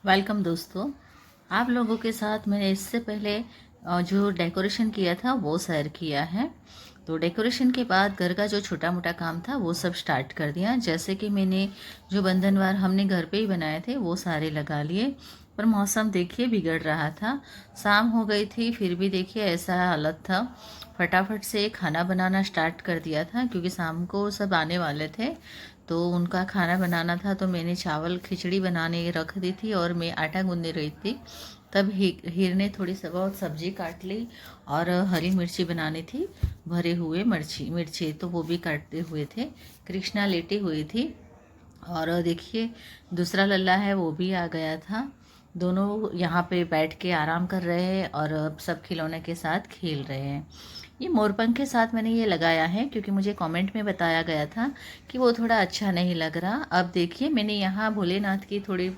Welcome दोस्तों। आप लोगों के साथ मैंने इससे पहले जो डेकोरेशन किया था वो शेयर किया है। तो डेकोरेशन के बाद घर का जो छोटा मोटा काम था वो सब स्टार्ट कर दिया। जैसे कि मैंने जो बंधनवार हमने घर पे ही बनाए थे वो सारे लगा लिए। पर मौसम देखिए बिगड़ रहा था, शाम हो गई थी फिर भी देखिए ऐसा हालत था। फटाफट से खाना बनाना स्टार्ट कर दिया था क्योंकि शाम को सब आने वाले थे तो उनका खाना बनाना था। तो मैंने चावल खिचड़ी बनाने रख दी थी और मैं आटा गूंद रही थी। तब हीर ने थोड़ी सा बहुत सब्जी काट ली और हरी मिर्ची बनानी थी, भरे हुए मिर्ची तो वो भी काटते हुए थे। कृष्णा लेटी हुई थी और देखिए दूसरा लल्ला है वो भी आ गया था। दोनों यहाँ पे बैठ के आराम कर रहे हैं और सब खिलौने के साथ खेल रहे हैं। ये मोरपंख के साथ मैंने ये लगाया है क्योंकि मुझे कमेंट में बताया गया था कि वो थोड़ा अच्छा नहीं लग रहा। अब देखिए मैंने यहाँ भोलेनाथ की थोड़ी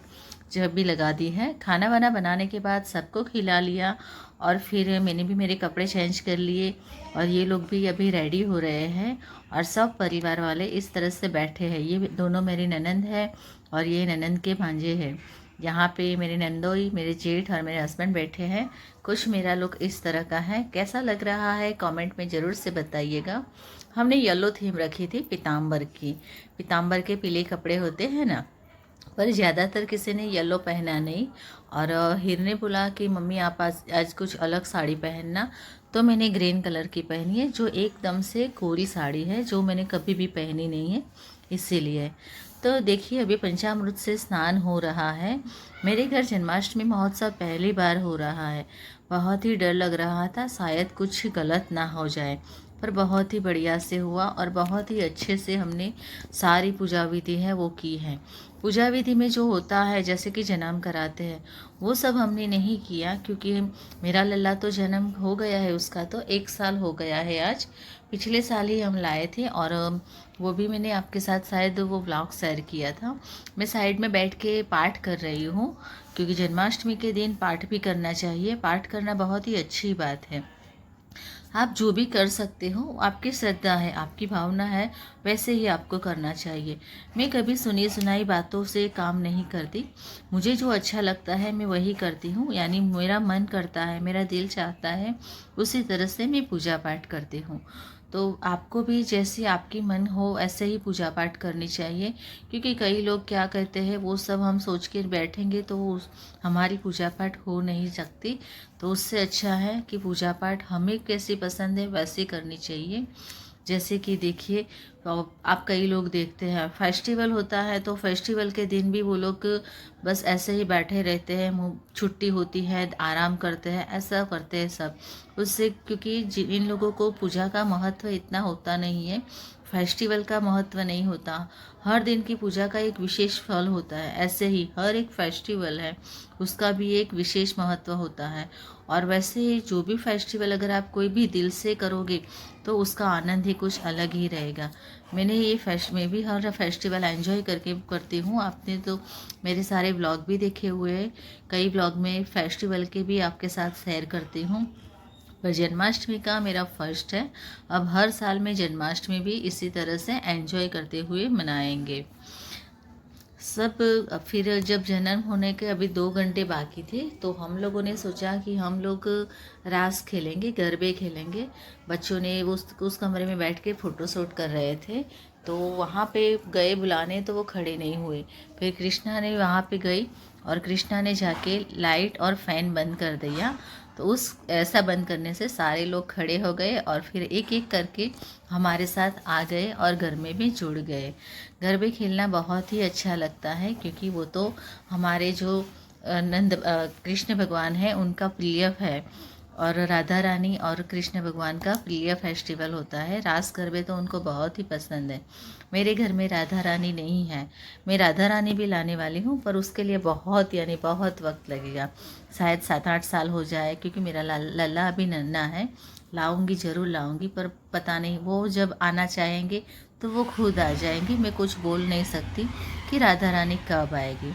जब भी लगा दी है। खाना वाना बनाने के बाद सबको खिला लिया और फिर मैंने भी मेरे कपड़े चेंज कर लिए और ये लोग भी अभी रेडी हो रहे हैं और सब परिवार वाले इस तरह से बैठे हैं। ये दोनों मेरी ननंद है और ये ननंद के भांजे हैं। यहाँ पे मेरे नंदोई, मेरे जेठ और मेरे हस्बैंड बैठे हैं। कुछ मेरा लुक इस तरह का है। कैसा लग रहा है कमेंट में ज़रूर से बताइएगा। हमने येलो थीम रखी थी पीताम्बर की। पीताम्बर के पीले कपड़े होते हैं ना, पर ज़्यादातर किसी ने येलो पहना नहीं। और हीर ने बोला कि मम्मी आप आज कुछ अलग साड़ी पहनना, तो मैंने ग्रीन कलर की पहनी है जो एकदम से कोरी साड़ी है जो मैंने कभी भी पहनी नहीं है, इसीलिए। तो देखिए अभी पंचामृत से स्नान हो रहा है। मेरे घर जन्माष्टमी महोत्सव पहली बार हो रहा है। बहुत ही डर लग रहा था शायद कुछ गलत ना हो जाए, पर बहुत ही बढ़िया से हुआ और बहुत ही अच्छे से हमने सारी पूजा विधि है वो की है। पूजा विधि में जो होता है जैसे कि जन्म कराते हैं वो सब हमने नहीं किया क्योंकि मेरा लल्ला तो जन्म हो गया है, उसका तो 1 साल हो गया है आज। पिछले साल ही हम लाए थे और वो भी मैंने आपके साथ शायद वो व्लॉग शेयर किया था। मैं साइड में बैठ के पाठ कर रही हूँ क्योंकि जन्माष्टमी के दिन पाठ भी करना चाहिए। पाठ करना बहुत ही अच्छी बात है। आप जो भी कर सकते हो, आपकी श्रद्धा है, आपकी भावना है, वैसे ही आपको करना चाहिए। मैं कभी सुनी सुनाई बातों से काम नहीं करती। मुझे जो अच्छा लगता है मैं वही करती हूँ, यानी मेरा मन करता है, मेरा दिल चाहता है, उसी तरह से मैं पूजा पाठ करती हूँ। तो आपको भी जैसे आपकी मन हो ऐसे ही पूजा पाठ करनी चाहिए क्योंकि कई लोग क्या कहते हैं वो सब हम सोच कर बैठेंगे तो हमारी पूजा पाठ हो नहीं सकती। तो उससे अच्छा है कि पूजा पाठ हमें कैसी पसंद है वैसी करनी चाहिए। जैसे कि देखिए आप कई लोग देखते हैं फेस्टिवल होता है तो फेस्टिवल के दिन भी वो लोग बस ऐसे ही बैठे रहते हैं, छुट्टी होती है आराम करते हैं, ऐसा करते हैं सब। उससे क्योंकि इन लोगों को पूजा का महत्व इतना होता नहीं है, फेस्टिवल का महत्व नहीं होता। हर दिन की पूजा का एक विशेष फल होता है, ऐसे ही हर एक फेस्टिवल है उसका भी एक विशेष महत्व होता है। और वैसे ही जो भी फेस्टिवल अगर आप कोई भी दिल से करोगे तो उसका आनंद ही कुछ अलग ही रहेगा। मैं भी हर फेस्टिवल एंजॉय करके करती हूँ। आपने तो मेरे सारे ब्लॉग भी देखे हुए हैं, कई ब्लॉग में फेस्टिवल के भी आपके साथ शेयर करती हूँ। पर जन्माष्टमी का मेरा फर्स्ट है। अब हर साल में जन्माष्टमी भी इसी तरह से एंजॉय करते हुए मनाएंगे सब। फिर जब जन्म होने के अभी 2 घंटे बाकी थे तो हम लोगों ने सोचा कि हम लोग रास खेलेंगे, गरबे खेलेंगे। बच्चों ने उस कमरे में बैठ के फ़ोटो शूट कर रहे थे तो वहाँ पे गए बुलाने तो वो खड़े नहीं हुए। फिर कृष्णा ने वहाँ पे गई और कृष्णा ने जाके लाइट और फैन बंद कर दिया। तो उस ऐसा बंद करने से सारे लोग खड़े हो गए और फिर एक एक करके हमारे साथ आ गए और घर में भी जुड़ गए। गरबे खेलना बहुत ही अच्छा लगता है क्योंकि वो तो हमारे जो कृष्ण भगवान है उनका प्रिय है और राधा रानी और कृष्ण भगवान का प्रिय फेस्टिवल होता है। रास गरबे तो उनको बहुत ही पसंद है। मेरे घर में राधा रानी नहीं है, मैं राधा रानी भी लाने वाली हूँ पर उसके लिए बहुत यानी बहुत वक्त लगेगा, शायद 7-8 साल हो जाए क्योंकि मेरा लल्ला अभी नन्हा है। लाऊंगी, ज़रूर लाऊंगी, पर पता नहीं वो जब आना चाहेंगे तो वो खुद आ जाएंगी। मैं कुछ बोल नहीं सकती कि राधा रानी कब आएगी।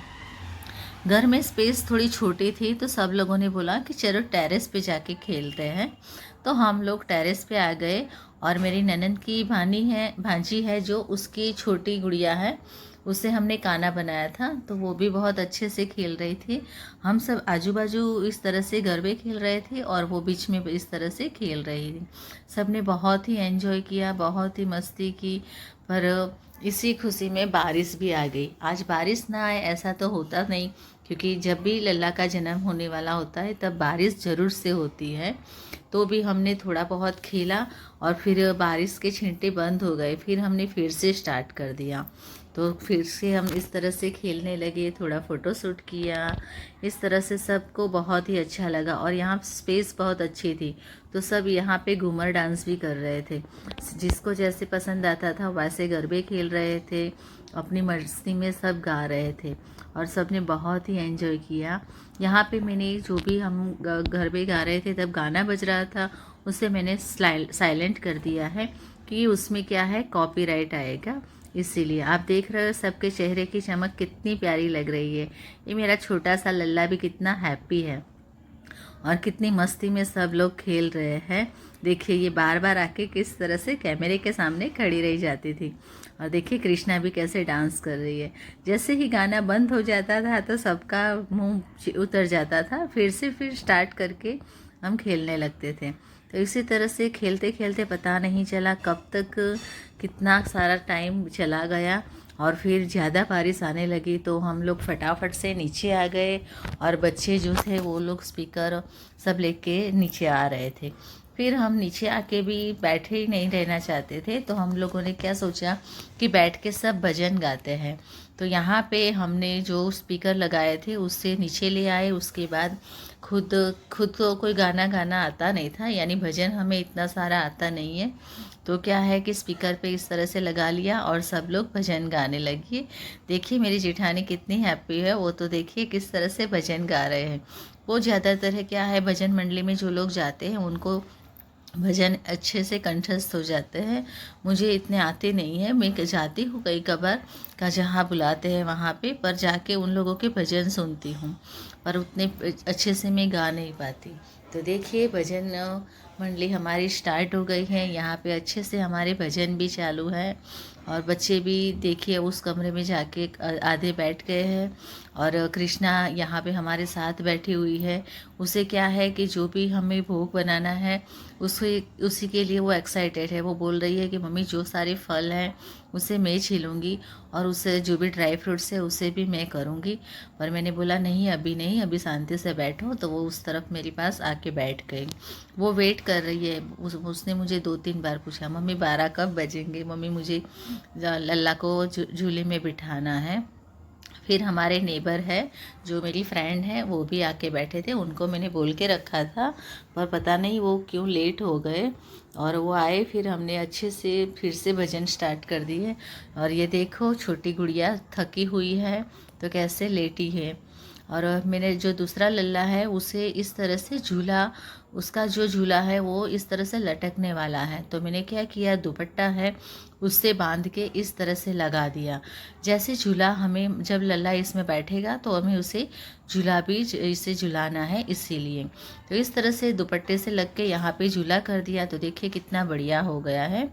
घर में स्पेस थोड़ी छोटी थी तो सब लोगों ने बोला कि चलो टेरेस पे जाके खेलते हैं। तो हम लोग टेरेस पे आ गए और मेरी ननंद की भांजी है जो उसकी छोटी गुड़िया है उससे हमने गाना बनाया था, तो वो भी बहुत अच्छे से खेल रही थी। हम सब आजू बाजू इस तरह से गरबे खेल रहे थे और वो बीच में इस तरह से खेल रही थी। सब ने बहुत ही एंजॉय किया, बहुत ही मस्ती की। पर इसी खुशी में बारिश भी आ गई। आज बारिश ना आए ऐसा तो होता नहीं, क्योंकि जब भी लल्ला का जन्म होने वाला होता है तब बारिश ज़रूर से होती है। तो भी हमने थोड़ा बहुत खेला और फिर बारिश के छींटे बंद हो गए, फिर हमने फिर से स्टार्ट कर दिया। तो फिर से हम इस तरह से खेलने लगे, थोड़ा फ़ोटो शूट किया। इस तरह से सबको बहुत ही अच्छा लगा और यहाँ स्पेस बहुत अच्छी थी, तो सब यहाँ पे घूमर डांस भी कर रहे थे। जिसको जैसे पसंद आता था वैसे गरबे खेल रहे थे, अपनी मस्ती में सब गा रहे थे और सब ने बहुत ही एंजॉय किया। यहाँ पे मैंने जो भी हम गरबे गा रहे थे तब गाना बज रहा था, उसे मैंने साइलेंट कर दिया है कि उसमें क्या है, कॉपीराइट आएगा। इसीलिए आप देख रहे हो सबके चेहरे की चमक कितनी प्यारी लग रही है। ये मेरा छोटा सा लल्ला भी कितना हैप्पी है और कितनी मस्ती में सब लोग खेल रहे हैं। देखिए ये बार बार आके किस तरह से कैमरे के सामने खड़ी रह जाती थी। और देखिए कृष्णा भी कैसे डांस कर रही है। जैसे ही गाना बंद हो जाता था तो सबका मुंह उतर जाता था, फिर स्टार्ट करके हम खेलने लगते थे। तो इसी तरह से खेलते खेलते पता नहीं चला कब तक कितना सारा टाइम चला गया। और फिर ज़्यादा बारिश आने लगी तो हम लोग फटाफट से नीचे आ गए और बच्चे जो थे वो लोग स्पीकर सब लेके नीचे आ रहे थे। फिर हम नीचे आके भी बैठे ही नहीं रहना चाहते थे, तो हम लोगों ने क्या सोचा कि बैठ के सब भजन गाते हैं। तो यहाँ पे हमने जो स्पीकर लगाए थे उससे नीचे ले आए। उसके बाद खुद खुद को कोई गाना गाना आता नहीं था, यानी भजन हमें इतना सारा आता नहीं है। तो क्या है कि स्पीकर पे इस तरह से लगा लिया और सब लोग भजन गाने लगे। देखिए मेरी जेठानी कितनी हैप्पी है, वो तो देखिए किस तरह से भजन गा रहे हैं। वो ज़्यादातर है क्या है, भजन मंडली में जो लोग जाते हैं उनको भजन अच्छे से कंठस्थ हो जाते हैं। मुझे इतने आते नहीं हैं, मैं जाती हूँ कई कबार का जहाँ बुलाते हैं वहाँ पे, पर जाके उन लोगों के भजन सुनती हूँ, पर उतने अच्छे से मैं गा नहीं पाती। तो देखिए भजन मंडली हमारी स्टार्ट हो गई है। यहाँ पे अच्छे से हमारे भजन भी चालू है और बच्चे भी देखिए उस कमरे में जाके आधे बैठ गए हैं और कृष्णा यहाँ पे हमारे साथ बैठी हुई है। उसे क्या है कि जो भी हमें भोग बनाना है उसी के लिए वो एक्साइटेड है। वो बोल रही है कि मम्मी जो सारे फल हैं उसे मैं छीलूँगी और उसे जो भी ड्राई फ्रूट्स है उसे भी मैं करूँगी। पर मैंने बोला नहीं अभी नहीं, अभी शांति से बैठो। तो वो उस तरफ मेरे पास आके बैठ गई। वो वेट कर रही है। उसने मुझे 2-3 बार पूछा मम्मी 12 कब बजेंगे, मम्मी मुझे लल्ला को झूले में बिठाना है। फिर हमारे नेबर है जो मेरी फ्रेंड है वो भी आके बैठे थे, उनको मैंने बोल के रखा था पर पता नहीं वो क्यों लेट हो गए और वो आए। फिर हमने अच्छे से फिर से भजन स्टार्ट कर दिए। और ये देखो छोटी गुड़िया थकी हुई है तो कैसे लेटी है। और मैंने जो दूसरा लल्ला है उसे इस तरह से झूला, उसका जो झूला है वो इस तरह से लटकने वाला है, तो मैंने क्या किया, दुपट्टा है उससे बांध के इस तरह से लगा दिया। जैसे झूला हमें जब लल्ला इसमें बैठेगा तो हमें उसे झूला भी इसे झुलाना है, इसीलिए तो इस तरह से दुपट्टे से लग के यहाँ पे झूला कर दिया। तो देखिए कितना बढ़िया हो गया है।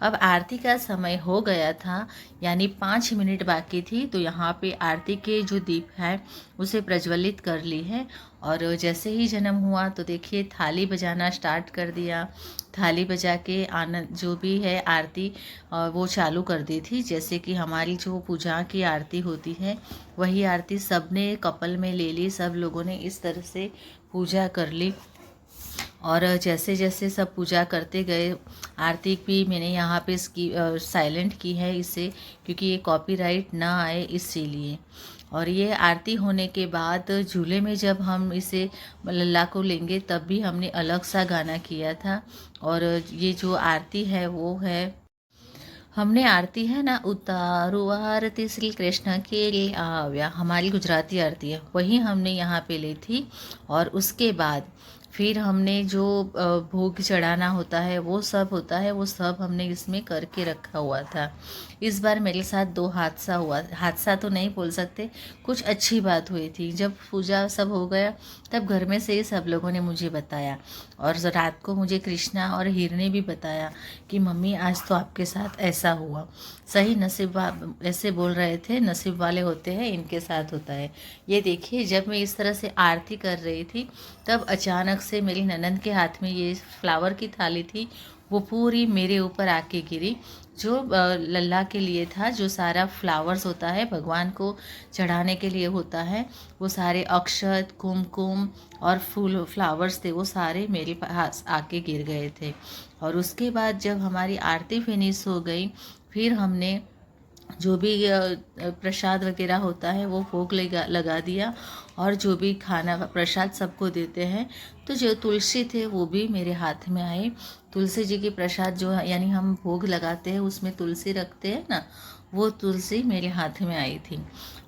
अब आरती का समय हो गया था, यानी 5 मिनट बाकी थी। तो यहाँ पे आरती के जो दीप है उसे प्रज्वलित कर ली है। और जैसे ही जन्म हुआ तो देखिए थाली बजाना स्टार्ट कर दिया। थाली बजा के आनंद जो भी है आरती वो चालू कर दी थी। जैसे कि हमारी जो पूजा की आरती होती है वही आरती सब ने कपल में ले ली। सब लोगों ने इस तरह से पूजा कर ली और जैसे जैसे सब पूजा करते गए, आरती भी मैंने यहाँ पे इसकी साइलेंट की है इसे, क्योंकि ये कॉपीराइट ना आए इसीलिए। और ये आरती होने के बाद झूले में जब हम इसे लल्ला को लेंगे तब भी हमने अलग सा गाना किया था। और ये जो आरती है वो है, हमने आरती है ना, उतारो आरती श्री कृष्ण के लिए आव्या, हमारी गुजराती आरती है, वही हमने यहाँ पे ली थी। और उसके बाद फिर हमने जो भोग चढ़ाना होता है वो सब होता है, वो सब हमने इसमें करके रखा हुआ था। इस बार मेरे साथ 2 हादसा हुआ, हादसा तो नहीं बोल सकते, कुछ अच्छी बात हुई थी। जब पूजा सब हो गया तब घर में से ही सब लोगों ने मुझे बताया, और रात को मुझे कृष्णा और हीर ने भी बताया कि मम्मी आज तो आपके साथ ऐसा हुआ। सही नसीब, ऐसे बोल रहे थे, नसीब वाले होते हैं इनके साथ होता है। ये देखिए, जब मैं इस तरह से आरती कर रही थी तब अचानक से मेरी ननद के हाथ में ये फ्लावर की थाली थी, वो पूरी मेरे ऊपर आके गिरी। जो लल्ला के लिए था, जो सारा फ्लावर्स होता है भगवान को चढ़ाने के लिए होता है, वो सारे अक्षत, कुमकुम और फूल फ्लावर्स थे, वो सारे मेरे पास आके गिर गए थे। और उसके बाद जब हमारी आरती फिनिश हो गई, फिर हमने जो भी प्रसाद वगैरह होता है वो भोग लगा दिया, और जो भी खाना प्रसाद सबको देते हैं। तो जो तुलसी थे वो भी मेरे हाथ में आए। तुलसी जी की प्रसाद जो यानी हम भोग लगाते हैं उसमें तुलसी रखते हैं ना, वो तुलसी मेरे हाथ में आई थी।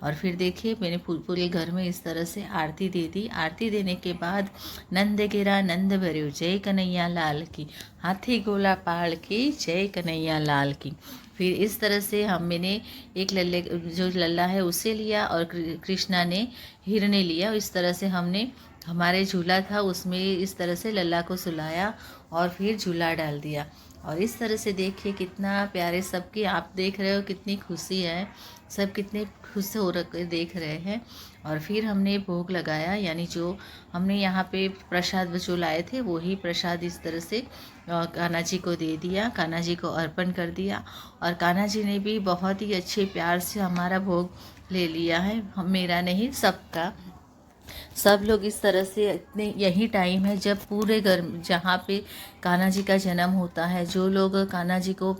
और फिर देखिए, मैंने पूरे घर में इस तरह से आरती दे दी। आरती देने के बाद नंद गिरा नंद भर्यो जय कन्हैया लाल की, हाथी गोला पाल की जय कन्हैया लाल की। फिर इस तरह से मैंने एक लल्ले, जो लल्ला है उसे लिया, और कृष्णा ने हीर ने लिया। इस तरह से हमने हमारे झूला था उसमें इस तरह से लल्ला को सुलाया और फिर झूला डाल दिया। और इस तरह से देखिए कितना प्यारे सबकी, आप देख रहे हो कितनी खुशी है, सब कितने खुश हो रखे देख रहे हैं। और फिर हमने भोग लगाया, यानी जो हमने यहाँ पे प्रसाद जो लाए थे वही प्रसाद इस तरह से कान्हा जी को दे दिया, कान्हा जी को अर्पण कर दिया। और कान्हा जी ने भी बहुत ही अच्छे प्यार से हमारा भोग ले लिया है, हम मेरा नहीं सबका। सब लोग इस तरह से, इतने यही टाइम है जब पूरे घर जहाँ पे कान्हा जी का जन्म होता है, जो लोग कान्हा जी को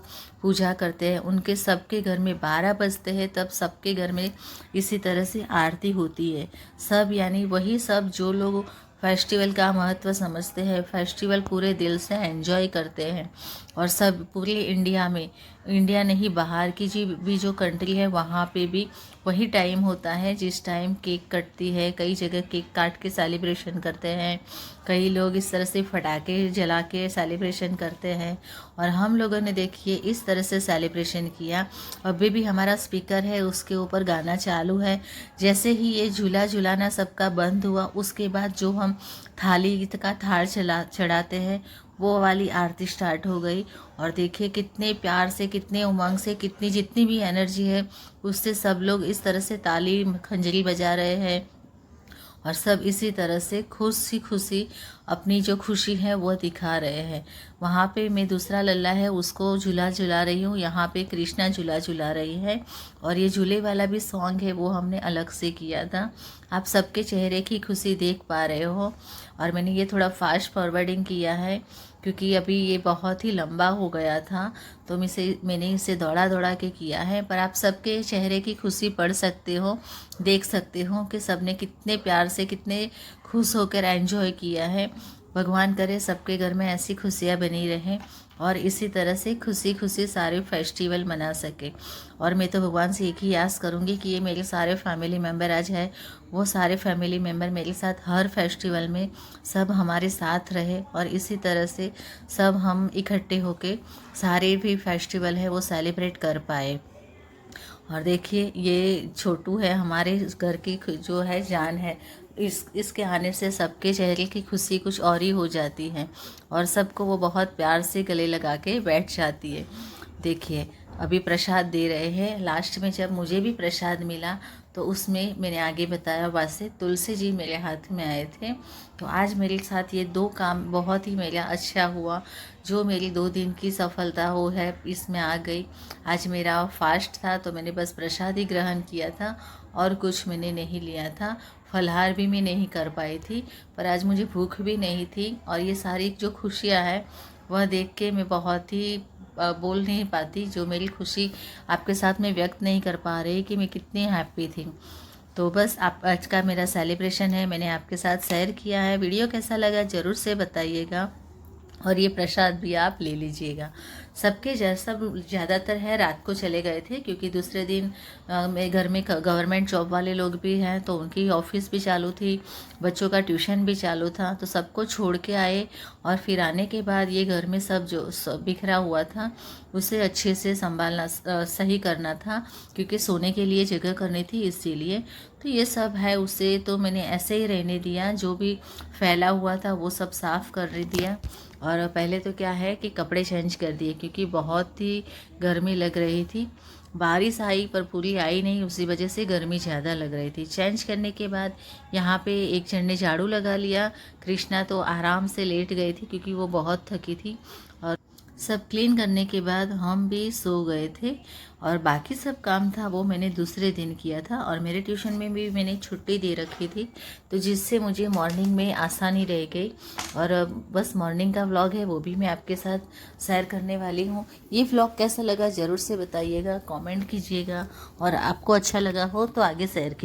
पूजा करते हैं उनके सबके घर में 12 बजते हैं, तब सबके घर में इसी तरह से आरती होती है। सब यानी वही सब जो लोग फेस्टिवल का महत्व समझते हैं, फेस्टिवल पूरे दिल से एंजॉय करते हैं। और सब पूरे इंडिया में, इंडिया नहीं बाहर की जी भी जो कंट्री है वहाँ पे भी वही टाइम होता है जिस टाइम केक कटती है। कई जगह केक काट के सेलिब्रेशन करते हैं, कई लोग इस तरह से पटाखे जला के सेलिब्रेशन करते हैं। और हम लोगों ने देखिए इस तरह से सेलिब्रेशन किया। अभी भी हमारा स्पीकर है उसके ऊपर गाना चालू है। जैसे ही ये झूला झुलाना सबका बंद हुआ, उसके बाद जो हम थाली का थाल चढ़ाते हैं वो वाली आरती स्टार्ट हो गई। और देखिए कितने प्यार से, कितने उमंग से, कितनी जितनी भी एनर्जी है उससे सब लोग इस तरह से ताली खंजरी बजा रहे हैं, और सब इसी तरह से खुशी खुशी अपनी जो खुशी है वो दिखा रहे हैं। वहाँ पे मैं दूसरा लल्ला है उसको झूला झुला रही हूँ, यहाँ पे कृष्णा झूला झुला रही है। और ये झूले वाला भी सॉन्ग है वो हमने अलग से किया था। आप सबके चेहरे की खुशी देख पा रहे हो। और मैंने ये थोड़ा फास्ट फॉरवर्डिंग किया है क्योंकि अभी ये बहुत ही लंबा हो गया था, तो मैंने इसे दौड़ा दौड़ा के किया है। पर आप सबके चेहरे की खुशी पढ़ सकते हो, देख सकते हो कि सबने कितने प्यार से, कितने खुश होकर एंजॉय किया है। भगवान करे सबके घर में ऐसी खुशियाँ बनी रहें और इसी तरह से खुशी खुशी सारे फेस्टिवल मना सके। और मैं तो भगवान से एक ही आस करूँगी कि ये मेरे सारे फैमिली मेम्बर आज है, वो सारे फैमिली मेम्बर मेरे साथ हर फेस्टिवल में सब हमारे साथ रहे, और इसी तरह से सब हम इकट्ठे होके सारे भी फेस्टिवल है वो सेलिब्रेट कर पाए। और देखिए ये छोटू है, हमारे घर की जो है जान है। इसके आने से सबके चेहरे की खुशी कुछ और ही हो जाती है, और सबको वो बहुत प्यार से गले लगा के बैठ जाती है। देखिए अभी प्रसाद दे रहे हैं। लास्ट में जब मुझे भी प्रसाद मिला तो उसमें मैंने आगे बताया वैसे तुलसी जी मेरे हाथ में आए थे। तो आज मेरे साथ ये 2 काम बहुत ही मेरा अच्छा हुआ। जो मेरी 2 दिन की सफलता हो है इसमें आ गई। आज मेरा फास्ट था तो मैंने बस प्रसाद ही ग्रहण किया था और कुछ मैंने नहीं लिया था। फलाहार भी मैं नहीं कर पाई थी, पर आज मुझे भूख भी नहीं थी। और ये सारी जो खुशियाँ हैं वह देख के मैं बहुत ही बोल नहीं पाती, जो मेरी खुशी आपके साथ में व्यक्त नहीं कर पा रही कि मैं कितनी हैप्पी थी। तो बस आप आज का मेरा सेलिब्रेशन है, मैंने आपके साथ शेयर किया है। वीडियो कैसा लगा ज़रूर से बताइएगा। और ये प्रसाद भी आप ले लीजिएगा। सबके जैसा ज़्यादातर है रात को चले गए थे, क्योंकि दूसरे दिन मेरे घर में गवर्नमेंट जॉब वाले लोग भी हैं, तो उनकी ऑफिस भी चालू थी, बच्चों का ट्यूशन भी चालू था, तो सबको छोड़ के आए। और फिर आने के बाद ये घर में सब जो सब बिखरा हुआ था उसे अच्छे से संभालना, सही करना था, क्योंकि सोने के लिए जगह करनी थी इसीलिए। तो ये सब है, उसे तो मैंने ऐसे ही रहने दिया, जो भी फैला हुआ था वो सब साफ़ कर दिया। और पहले तो क्या है कि कपड़े चेंज कर दिए, क्योंकि बहुत ही गर्मी लग रही थी। बारिश आई पर पूरी आई नहीं, उसी वजह से गर्मी ज़्यादा लग रही थी। चेंज करने के बाद यहाँ पे एक जन ने झाड़ू लगा लिया। कृष्णा तो आराम से लेट गई थी, क्योंकि वो बहुत थकी थी। और सब क्लीन करने के बाद हम भी सो गए थे। और बाकी सब काम था वो मैंने दूसरे दिन किया था। और मेरे ट्यूशन में भी मैंने छुट्टी दे रखी थी, तो जिससे मुझे मॉर्निंग में आसानी रह गई। और बस मॉर्निंग का व्लॉग है, वो भी मैं आपके साथ शेयर करने वाली हूँ। ये व्लॉग कैसा लगा ज़रूर से बताइएगा, कमेंट कीजिएगा, और आपको अच्छा लगा हो तो आगे शेयर कीजिए।